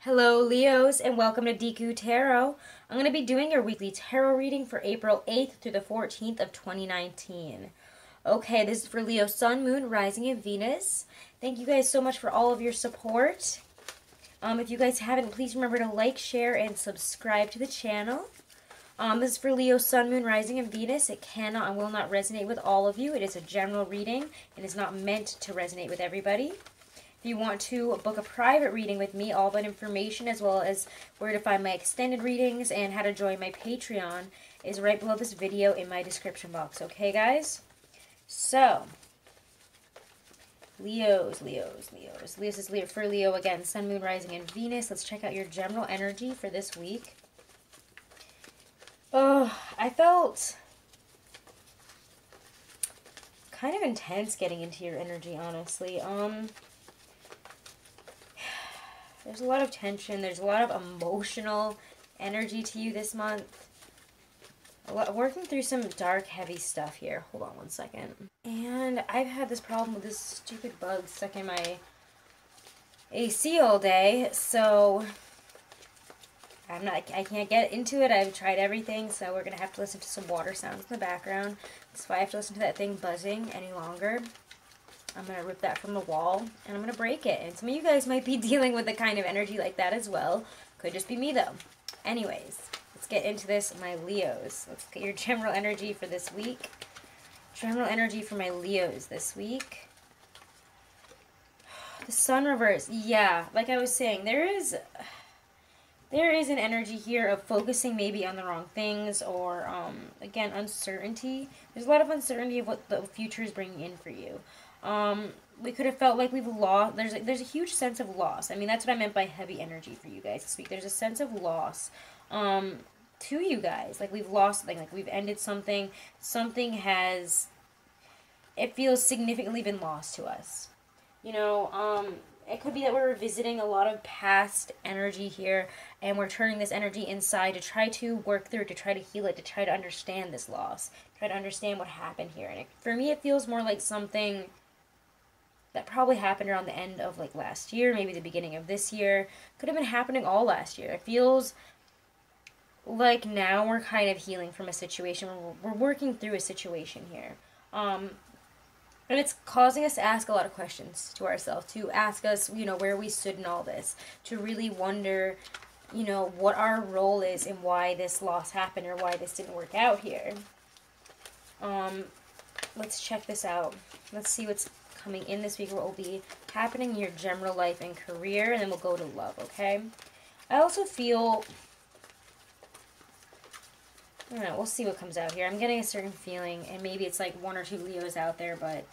Hello Leos and welcome to Deku Tarot. I'm going to be doing your weekly tarot reading for April 8th through the 14th of 2019. Okay, this is for Leo, Sun, Moon, Rising, and Venus. Thank you guys so much for all of your support. If you guys haven't, please remember to like, share, and subscribe to the channel. This is for Leo, Sun, Moon, Rising, and Venus. It cannot and will not resonate with all of you. It is a general reading and is not meant to resonate with everybody. If you want to book a private reading with me, all that information as well as where to find my extended readings and how to join my Patreon is right below this video in my description box. Okay, guys? So, Leos. This is Leo for Leo again. Sun, Moon, Rising, and Venus. Let's check out your general energy for this week. Oh, I felt kind of intense getting into your energy, honestly. There's a lot of tension. There's a lot of emotional energy to you this month. Working through some dark, heavy stuff here. Hold on one second. And I've had this problem with this stupid bug stuck in my AC all day, so I can't get into it. I've tried everything, so we're gonna have to listen to some water sounds in the background. That's why I have to listen to that thing buzzing any longer. I'm going to rip that from the wall, and I'm going to break it. And some of you guys might be dealing with the kind of energy like that as well. Could just be me, though. Anyways, let's get into this, my Leos. Let's get your general energy for this week. General energy for my Leos this week. The Sun reverse. Yeah, like I was saying, there is an energy here of focusing maybe on the wrong things or, again, uncertainty. There's a lot of uncertainty of what the future is bringing in for you. We could have felt like we've lost, there's a huge sense of loss. I mean, that's what I meant by heavy energy for you guys this week. There's a sense of loss, to you guys. Like we've lost something, like we've ended something. Something has, it feels significantly been lost to us. You know, it could be that we're revisiting a lot of past energy here, and we're turning this energy inside to try to work through it, to try to heal it, to try to understand this loss, try to understand what happened here. And for me, it feels more like something that probably happened around the end of like last year, maybe the beginning of this year. Could have been happening all last year. It feels like now we're kind of healing from a situation. We're working through a situation here. And it's causing us to ask a lot of questions to ourselves, to ask us, you know, where we stood in all this, to really wonder, you know, what our role is and why this loss happened or why this didn't work out here. Let's check this out. Let's see what's coming in this week, what will be happening in your general life and career, and then we'll go to love, okay? I also feel, I don't know, we'll see what comes out here. I'm getting a certain feeling, and maybe it's like one or two Leos out there, but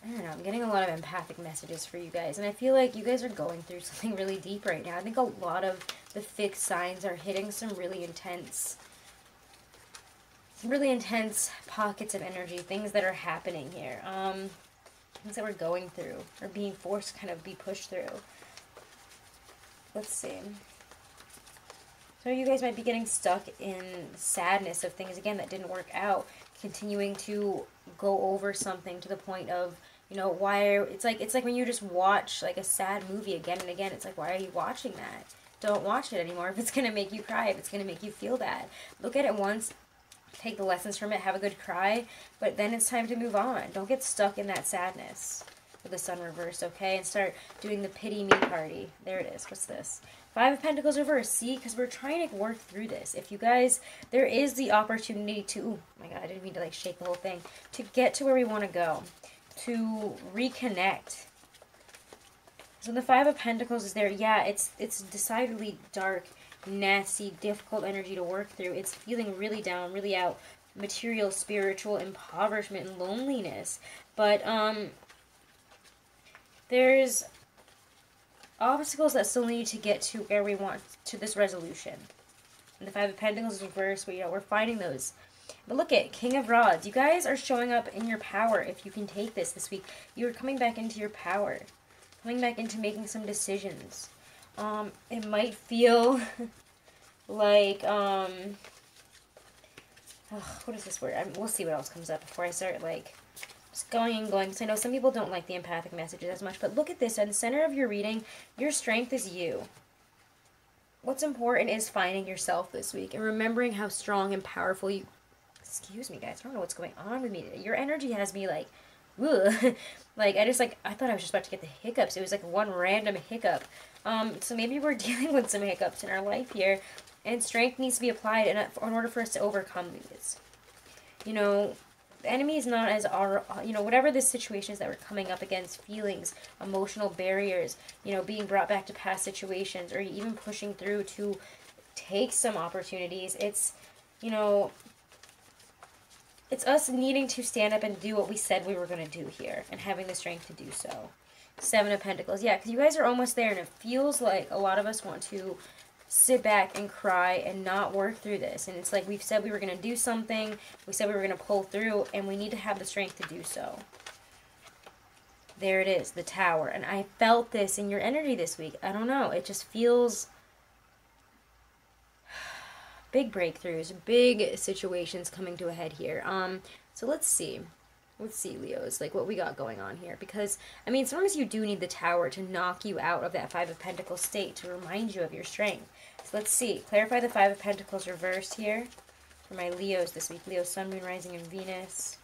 I don't know, I'm getting a lot of empathic messages for you guys, and I feel like you guys are going through something really deep right now. I think a lot of the fixed signs are hitting some really intense pockets of energy, things that are happening here, things that we're going through, or being forced to kind of be pushed through. Let's see. So you guys might be getting stuck in sadness of things, again, that didn't work out, continuing to go over something to the point of, you know, it's like when you just watch, like, a sad movie again and again, it's like, why are you watching that? Don't watch it anymore if it's going to make you cry, if it's going to make you feel bad. Look at it once, take the lessons from it, have a good cry, but then it's time to move on. Don't get stuck in that sadness with the Sun reversed, okay? And start doing the pity me party. There it is. What's this? Five of Pentacles reversed. See, because we're trying to work through this. If you guys, there is the opportunity to, oh my god, I didn't mean to like shake the whole thing, to get to where we want to go, to reconnect. So the Five of Pentacles is there. Yeah, it's decidedly dark, nasty, difficult energy to work through. It's feeling really down, really out, material, spiritual impoverishment and loneliness. But there's obstacles that still need to get to where we want, to this resolution. And the Five of Pentacles is reversed, but, you know, we're finding those. But look at King of Rods. You guys are showing up in your power. If you can take this week, you're coming back into your power, coming back into making some decisions. It might feel like, what is this word? We'll see what else comes up before I start, like, Just going and going, because I know some people don't like the empathic messages as much, but look at this. At the center of your reading, your strength is you. What's important is finding yourself this week and remembering how strong and powerful you... Excuse me, guys. I don't know what's going on with me today. Your energy has me like... Ugh. Like, I thought I was just about to get the hiccups. It was like one random hiccup. So maybe we're dealing with some hiccups in our life here. And strength needs to be applied in order for us to overcome these. You know... The enemy is not as our, you know, whatever the situations that we're coming up against, feelings, emotional barriers, you know, being brought back to past situations, or even pushing through to take some opportunities. It's, you know, it's us needing to stand up and do what we said we were going to do here, and having the strength to do so. Seven of Pentacles. Yeah, because you guys are almost there, and it feels like a lot of us want to sit back and cry and not work through this. And it's like we've said we were going to do something. We said we were going to pull through, and we need to have the strength to do so. There it is, the Tower. And I felt this in your energy this week. I don't know. It just feels big breakthroughs, big situations coming to a head here. So let's see. Let's see, Leos, like what we got going on here. Because, I mean, sometimes you do need the Tower to knock you out of that Five of Pentacles state, to remind you of your strength. So let's see. Clarify the Five of Pentacles reversed here for my Leos this week. Leo, Sun, Moon, Rising, and Venus.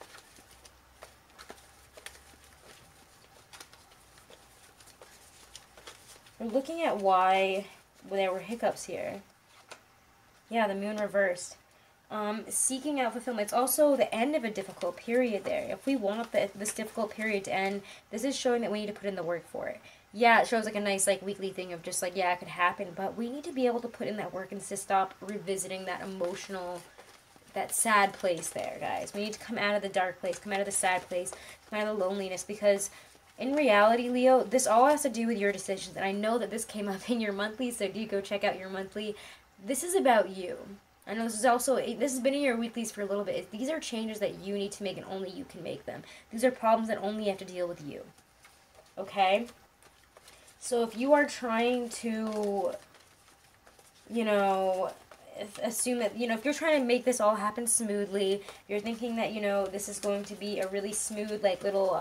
We're looking at why there were hiccups here. Yeah, the Moon reversed. Seeking out fulfillment. It's also the end of a difficult period there. If we want this difficult period to end, this is showing that we need to put in the work for it. Yeah, it shows like a nice like weekly thing of just like, yeah, it could happen, but we need to be able to put in that work and to stop revisiting that emotional, that sad place there, guys. We need to come out of the dark place, come out of the sad place, come out of the loneliness, because in reality, Leo, this all has to do with your decisions. And I know that this came up in your monthly, so do go check out your monthly. This is about you. I know this has been in your weeklies for a little bit. These are changes that you need to make, and only you can make them. These are problems that only you have to deal with you. Okay? So if you are trying to, you know, assume that, you know, if you're trying to make this all happen smoothly, you're thinking that, you know, this is going to be a really smooth, like, little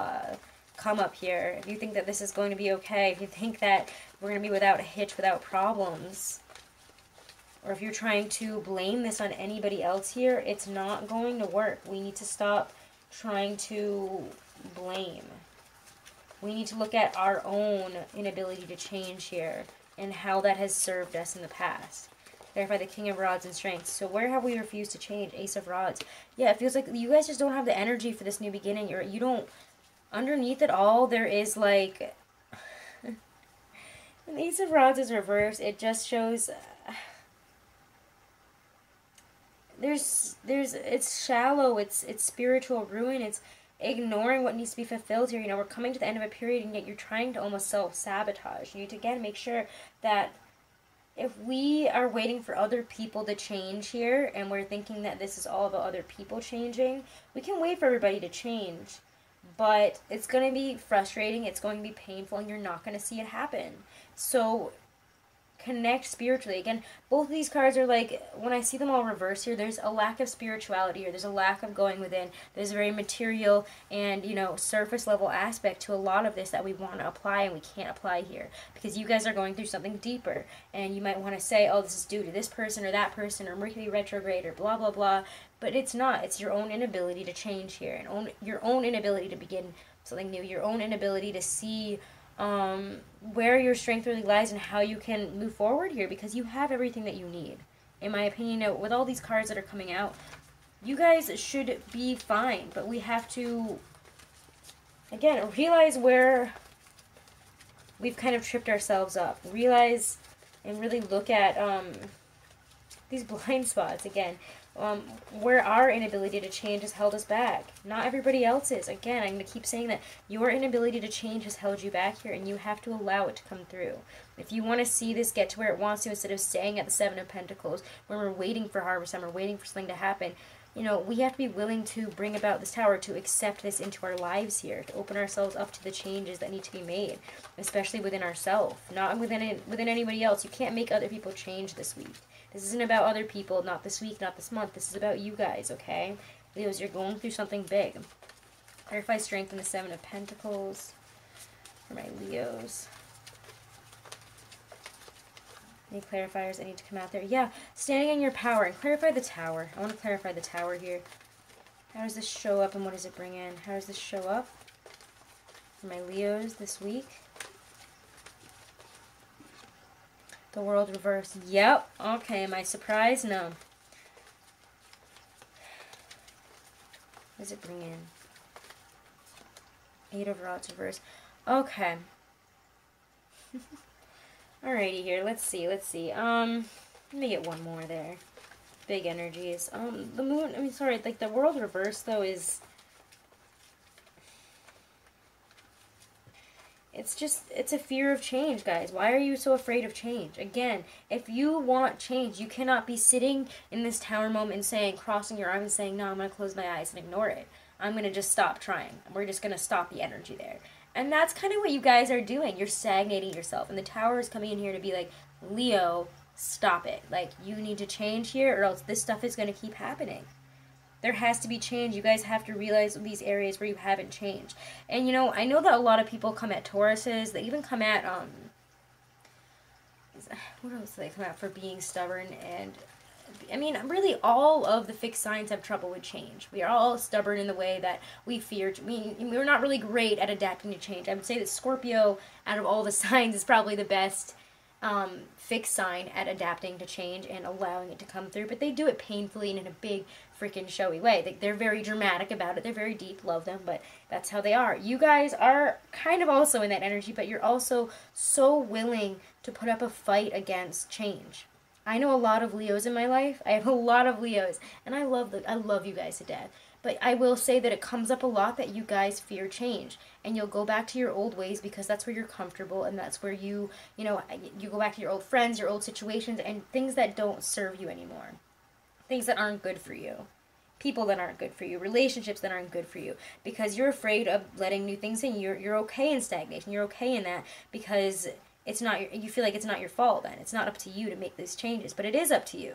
come up here. If you think that this is going to be okay, if you think that we're going to be without a hitch, without problems, or if you're trying to blame this on anybody else here, it's not going to work. We need to stop trying to blame. We need to look at our own inability to change here and how that has served us in the past. Clarify the King of Rods and Strengths. So where have we refused to change? Ace of Rods. Yeah, it feels like you guys just don't have the energy for this new beginning. You don't, underneath it all, there is like, when Ace of Rods is reversed, it just shows... it's shallow, it's spiritual ruin, it's ignoring what needs to be fulfilled here. You know, we're coming to the end of a period, and yet you're trying to almost self-sabotage. You need to, again, make sure that if we are waiting for other people to change here, and we're thinking that this is all about other people changing, we can wait for everybody to change, but it's going to be frustrating, it's going to be painful, and you're not going to see it happen. So connect spiritually. Again, both of these cards are like, when I see them all reversed here, there's a lack of spirituality here. There's a lack of going within. There's a very material and, you know, surface level aspect to a lot of this that we want to apply, and we can't apply here because you guys are going through something deeper, and you might want to say, oh, this is due to this person or that person or Mercury retrograde or blah blah blah, but it's not. It's your own inability to change here, and your own inability to begin something new, your own inability to see where your strength really lies and how you can move forward here, because you have everything that you need. In my opinion, with all these cards that are coming out, you guys should be fine, but we have to, again, realize where we've kind of tripped ourselves up. Realize and really look at these blind spots, again, where our inability to change has held us back. Not everybody else's. Again, I'm going to keep saying that your inability to change has held you back here, and you have to allow it to come through. If you want to see this get to where it wants to, instead of staying at the Seven of Pentacles, when we're waiting for harvest time, we're waiting for something to happen, you know, we have to be willing to bring about this Tower, to accept this into our lives here, to open ourselves up to the changes that need to be made, especially within ourselves, not within anybody else. You can't make other people change this week. This isn't about other people, not this week, not this month. This is about you guys, okay? Leos, you're going through something big. Clarify strength in the Seven of Pentacles for my Leos. Any clarifiers that need to come out there? Yeah, standing in your power. And clarify the Tower. I want to clarify the Tower here. How does this show up and what does it bring in? How does this show up for my Leos this week? The World reversed. Yep. Okay, am I surprised? No. What does it bring in? Eight of Rods reversed. Okay. Alrighty here, let's see. Let me get one more there. Big energies. The moon, like the World reverse though is, it's a fear of change, guys. Why are you so afraid of change? Again, if you want change, you cannot be sitting in this Tower moment and saying, crossing your arms and saying, no, I'm going to close my eyes and ignore it. I'm going to just stop trying. We're just going to stop the energy there. And that's kind of what you guys are doing. You're stagnating yourself. And the Tower is coming in here to be like, Leo, stop it. Like, you need to change here or else this stuff is going to keep happening. There has to be change. You guys have to realize these areas where you haven't changed. And, you know, I know that a lot of people come at Tauruses. They even come at, what else do they come at for being stubborn? And, I mean, really all of the fixed signs have trouble with change. We are all stubborn in the way that we fear. We're not really great at adapting to change. I would say that Scorpio, out of all the signs, is probably the best fixed sign at adapting to change and allowing it to come through. But they do it painfully and in a big freaking showy way. They're very dramatic about it. They're very deep, love them, but that's how they are. You guys are kind of also in that energy, but you're also so willing to put up a fight against change. I know a lot of Leos in my life. I have a lot of Leos, and I love you guys to death. But I will say that it comes up a lot that you guys fear change, and you'll go back to your old ways because that's where you're comfortable, and that's where you go back to your old friends, your old situations, and things that don't serve you anymore. Things that aren't good for you. People that aren't good for you. Relationships that aren't good for you. Because you're afraid of letting new things in. You're okay in stagnation. You're okay in that because it's not, you feel like it's not your fault then. It's not up to you to make these changes, but it is up to you.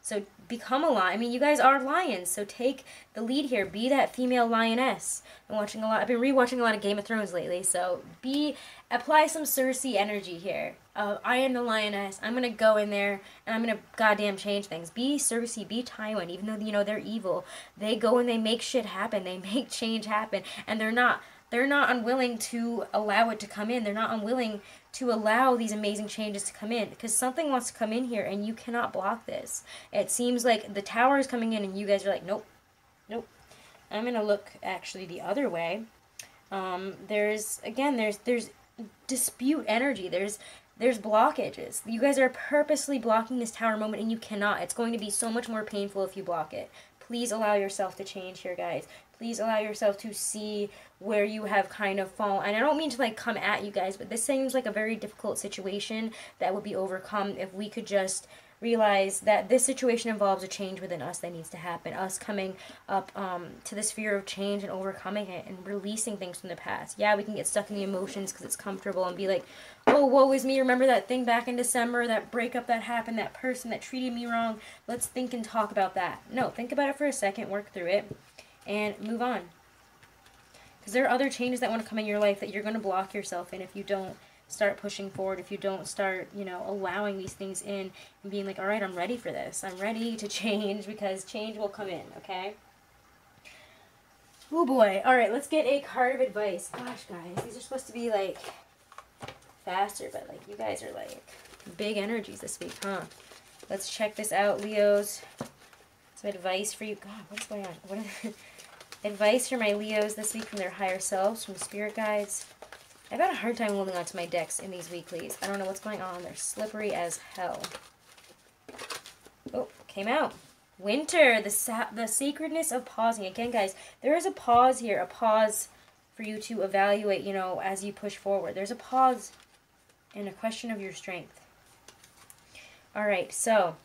So become a lion. I mean, you guys are lions, so take the lead here. Be that female lioness. I've been rewatching a lot of Game of Thrones lately, so apply some Cersei energy here. I am the lioness. I'm gonna go in there and I'm gonna goddamn change things. Be Cersei, be Tywin, even though they're evil. They go and they make shit happen. They make change happen, and they're not unwilling to allow it to come in. They're not unwilling to allow these amazing changes to come in because something wants to come in here and you cannot block this. It seems like the Tower is coming in and you guys are like, nope, nope. I'm going to look actually the other way. There's dispute energy. There's blockages. You guys are purposely blocking this Tower moment and you cannot. It's going to be so much more painful if you block it. Please allow yourself to change here, guys. Please allow yourself to see where you have kind of fallen. And I don't mean to like come at you guys, but this seems like a very difficult situation that would be overcome if we could just realize that this situation involves a change within us that needs to happen. Us coming up to this fear of change and overcoming it and releasing things from the past. Yeah, we can get stuck in the emotions because it's comfortable and be like, oh, woe is me. Remember that thing back in December, that breakup that happened, that person that treated me wrong. Let's think and talk about that. No, think about it for a second, work through it, and move on. Because there are other changes that want to come in your life that you're going to block yourself in if you don't start pushing forward, if you don't start, allowing these things in and being like, all right, I'm ready for this. I'm ready to change because change will come in, okay? Oh boy. All right, let's get a card of advice. Gosh, guys, these are supposed to be like faster, but like you guys are like big energies this week, huh? Let's check this out, Leos. Some advice for you. God, what's going on? Advice for my Leos this week from their higher selves, from spirit guides. I've had a hard time holding on to my decks in these weeklies. I don't know what's going on. They're slippery as hell. Oh, came out. Winter, the sacredness of pausing. Again, guys, there is a pause here, a pause for you to evaluate, as you push forward. There's a pause and a question of your strength. All right, so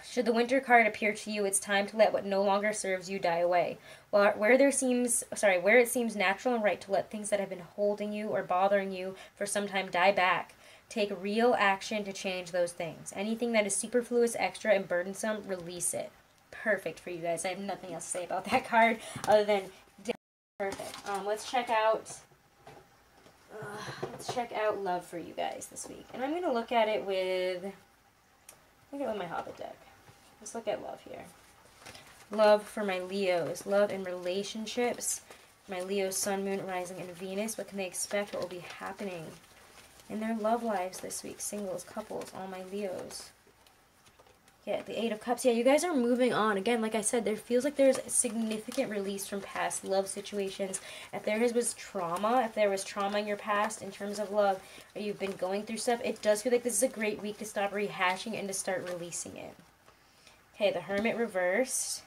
should the Winter card appear to you, it's time to let what no longer serves you die away. Where it seems natural and right to let things that have been holding you or bothering you for some time die back. Take real action to change those things. Anything that is superfluous, extra, and burdensome, release it. Perfect for you guys. I have nothing else to say about that card other than Perfect. Let's check out love for you guys this week. And I'm going to look at it with my Hobbit deck. Let's look at love here. Love for my Leos. Love in relationships. My Leo, Sun, Moon, Rising, and Venus. What can they expect? What will be happening in their love lives this week? Singles, couples, all my Leos. Yeah, the Eight of Cups. Yeah, you guys are moving on. Again, like I said, there feels like there's a significant release from past love situations. If there was trauma in your past in terms of love, or you've been going through stuff, it does feel like this is a great week to stop rehashing and to start releasing it. Okay, the Hermit reversed.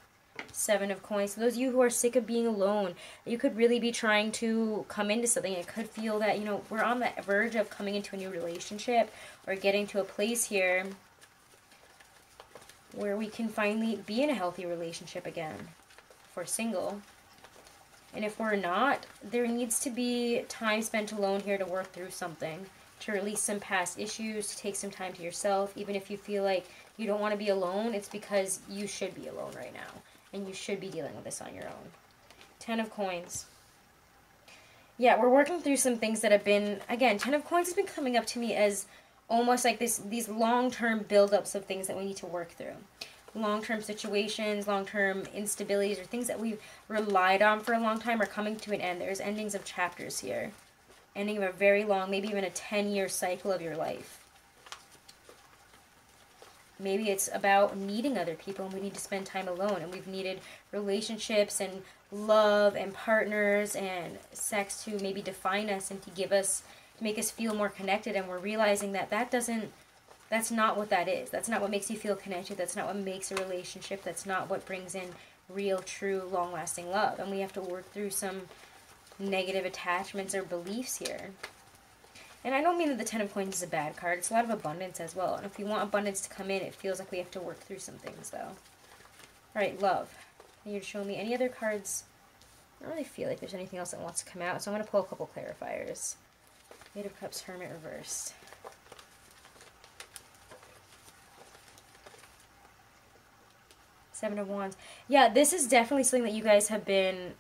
Seven of Coins. So those of you who are sick of being alone, you could really be trying to come into something. It could feel that, we're on the verge of coming into a new relationship or getting to a place here where we can finally be in a healthy relationship again, if we're single. And if we're not, there needs to be time spent alone here to work through something, to release some past issues, to take some time to yourself. Even if you feel like you don't want to be alone, it's because you should be alone right now, and you should be dealing with this on your own. Ten of Coins. Yeah, we're working through some things that have been, again, Ten of Coins has been coming up to me as almost like these long-term buildups of things that we need to work through. Long-term situations, long-term instabilities, or things that we've relied on for a long time are coming to an end. There's endings of chapters here. Ending of a very long, maybe even a 10-year cycle of your life. Maybe it's about needing other people and we need to spend time alone, and we've needed relationships and love and partners and sex to maybe define us and to make us feel more connected, and we're realizing that that's not what that is. That's not what makes you feel connected. That's not what makes a relationship. That's not what brings in real, true, long-lasting love. And we have to work through some negative attachments or beliefs here. And I don't mean that the Ten of Coins is a bad card. It's a lot of abundance as well. And if we want abundance to come in, it feels like we have to work through some things, though. All right, love. Can you show me any other cards? I don't really feel like there's anything else that wants to come out, so I'm going to pull a couple clarifiers. Eight of Cups, Hermit reversed. Seven of Wands. Yeah, this is definitely something that you guys have been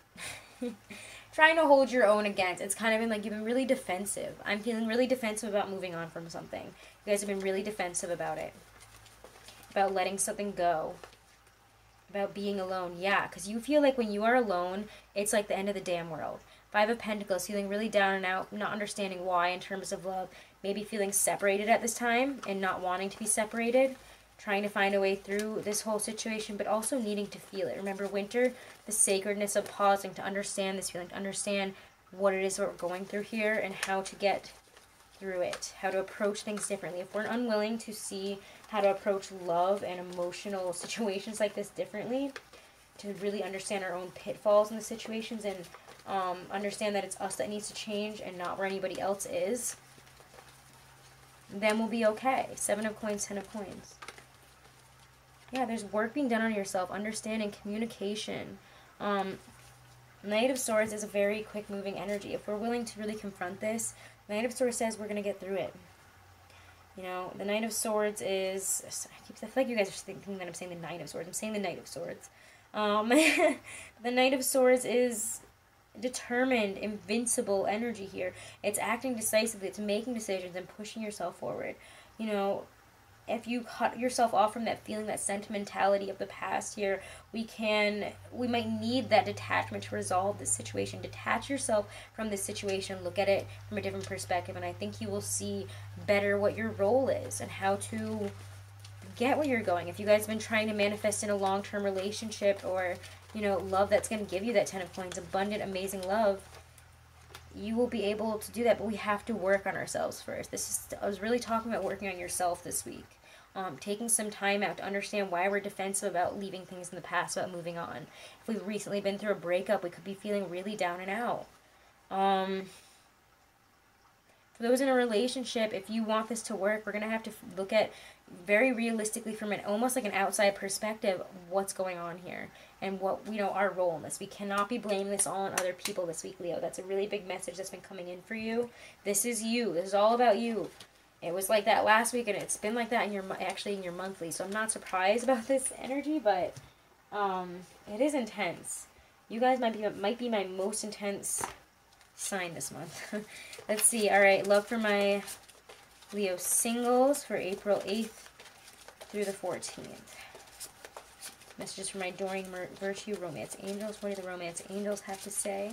trying to hold your own against. It's kind of been like you've been really defensive. I'm feeling really defensive about moving on from something. You guys have been really defensive about it. About letting something go. About being alone. Yeah, because you feel like when you are alone, it's like the end of the damn world. Five of Pentacles, feeling really down and out, not understanding why in terms of love. Maybe feeling separated at this time and not wanting to be separated. Trying to find a way through this whole situation, but also needing to feel it. Remember, Winter, the sacredness of pausing to understand this feeling, to understand what it is that we're going through here and how to get through it, how to approach things differently. If we're unwilling to see how to approach love and emotional situations like this differently, to really understand our own pitfalls in the situations and understand that it's us that needs to change and not where anybody else is, then we'll be okay. Seven of Coins, Ten of Coins. Yeah, there's work being done on yourself, understanding, communication. Knight of Swords is a very quick-moving energy. If we're willing to really confront this, Knight of Swords says we're going to get through it. The Knight of Swords is... I feel like you guys are thinking that I'm saying the Knight of Swords. I'm saying the Knight of Swords. The Knight of Swords is determined, invincible energy here. It's acting decisively. It's making decisions and pushing yourself forward. If you cut yourself off from that feeling, that sentimentality of the past here, we might need that detachment to resolve this situation. Detach yourself from this situation, look at it from a different perspective, and I think you will see better what your role is and how to get where you're going. If you guys have been trying to manifest in a long-term relationship or, love that's going to give you that Ten of Coins, abundant, amazing love, you will be able to do that, but we have to work on ourselves first. I was really talking about working on yourself this week. Taking some time out to understand why we're defensive about leaving things in the past, about moving on. If we've recently been through a breakup, we could be feeling really down and out. For those in a relationship, if you want this to work, we're going to have to look at very realistically from almost like an outside perspective what's going on here and what our role in this. We cannot be blaming this all on other people this week, Leo. That's a really big message that's been coming in for you. This is you. This is all about you. It was like that last week, and it's been like that in your monthly. So I'm not surprised about this energy, but it is intense. You guys might be my most intense sign this month. Let's see. All right, love for my Leo singles for April 8th through the 14th. Messages for my adoring virtue romance angels. What do the romance angels have to say?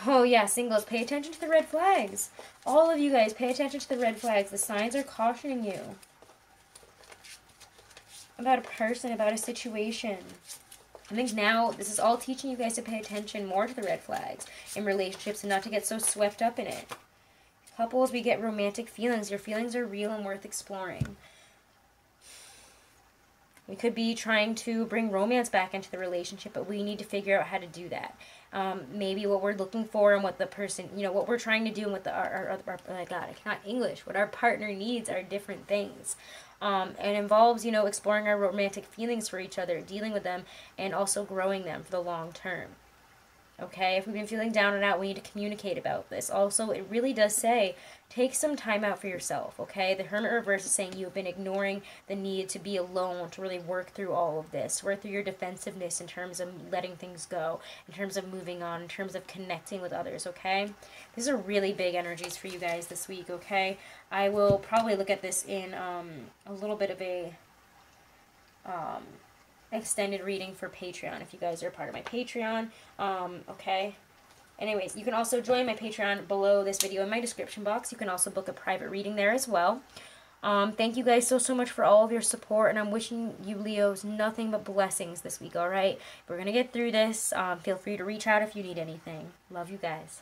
Oh yeah, singles, pay attention to the red flags. All of you guys, pay attention to the red flags. The signs are cautioning you about a person, about a situation. I think now this is all teaching you guys to pay attention more to the red flags in relationships and not to get so swept up in it. Couples, we get romantic feelings. Your feelings are real and worth exploring. We could be trying to bring romance back into the relationship, but we need to figure out how to do that. Maybe what we're looking for and what the person, what we're trying to do and what our oh my God, I cannot English, what our partner needs are different things. And involves, exploring our romantic feelings for each other, dealing with them, and also growing them for the long term. Okay, if we've been feeling down and out, we need to communicate about this. Also, it really does say, take some time out for yourself, okay? The Hermit reverse is saying you have been ignoring the need to be alone, to really work through all of this, work through your defensiveness in terms of letting things go, in terms of moving on, in terms of connecting with others, okay? These are really big energies for you guys this week, okay? I will probably look at this in a little bit of a extended reading for Patreon if you guys are part of my Patreon. Okay. Anyways, you can also join my Patreon below this video in my description box. You can also book a private reading there as well. Thank you guys so much for all of your support, and I'm wishing you Leos nothing but blessings this week, alright? We're going to get through this. Feel free to reach out if you need anything. Love you guys.